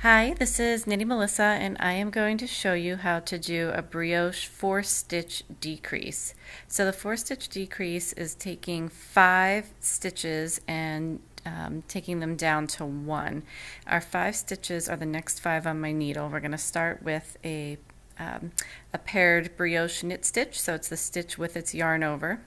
Hi, this is Knitting Melissa, and I am going to show you how to do a brioche 4-stitch decrease. So the 4-stitch decrease is taking 5 stitches and taking them down to 1. Our 5 stitches are the next 5 on my needle. We're going to start with a paired brioche knit stitch, so it's the stitch with its yarn over.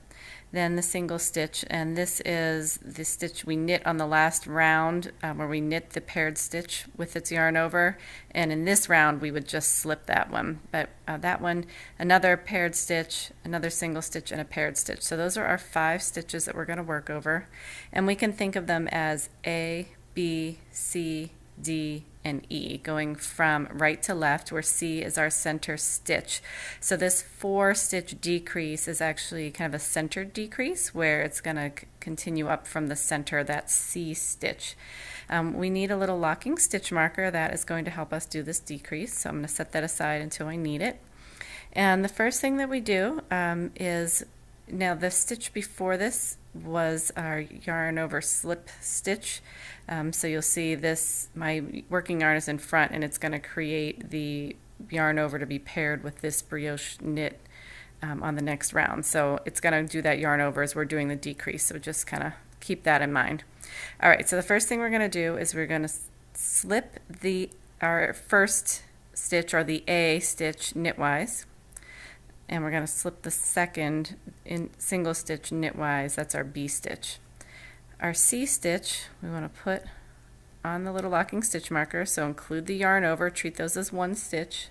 Then the single stitch, and this is the stitch we knit on the last round where we knit the paired stitch with its yarn over, and in this round we would just slip that one, but that one, another paired stitch, another single stitch, and a paired stitch. So those are our 5 stitches that we're going to work over, and we can think of them as A, B, C, D, and E, going from right to left, where C is our center stitch. So this 4-stitch decrease is actually kind of a centered decrease, where it's going to continue up from the center, that C stitch. We need a little locking stitch marker that is going to help us do this decrease, so I'm going to set that aside until I need it. And the first thing that we do is, now the stitch before this was our yarn over slip stitch. So you'll see this, my working yarn is in front, and it's going to create the yarn over to be paired with this brioche knit on the next round. So it's going to do that yarn over as we're doing the decrease, so just kind of keep that in mind. Alright, so the first thing we're going to do is we're going to slip our first stitch, or the A stitch, knitwise, and we're going to slip the second in single stitch knitwise. That's our B stitch. Our C stitch we want to put on the little locking stitch marker, so include the yarn over, treat those as one stitch,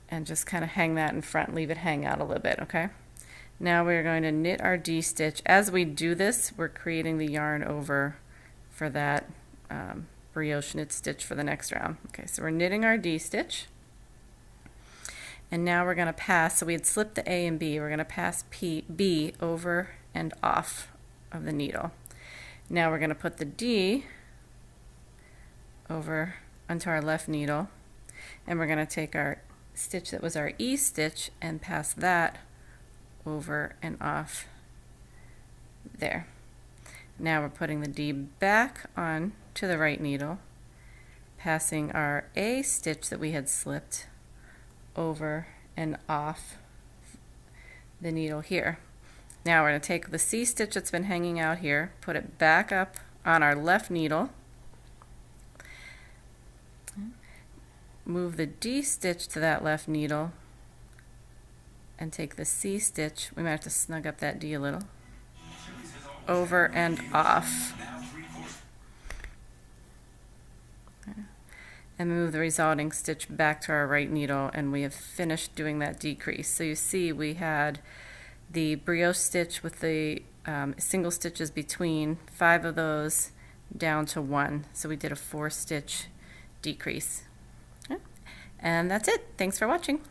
and just kind of hang that in front, leave it hang out a little bit, okay? Now we're going to knit our D stitch. As we do this, we're creating the yarn over for that brioche knit stitch for the next round. Okay, so we're knitting our D stitch. And now we're going to pass, so we had slipped the A and B, we're going to pass B over and off of the needle. Now we're going to put the D over onto our left needle, and we're going to take our stitch that was our E stitch and pass that over and off there. Now we're putting the D back on to the right needle, passing our A stitch that we had slipped over and off the needle here. Now we're going to take the C stitch that's been hanging out here, put it back up on our left needle, move the D stitch to that left needle, and take the C stitch, we might have to snug up that D a little, over and off. And move the resulting stitch back to our right needle, and we have finished doing that decrease. So you see we had the brioche stitch with the single stitches between, 5 of those down to 1. So we did a 4-stitch decrease. And that's it. Thanks for watching.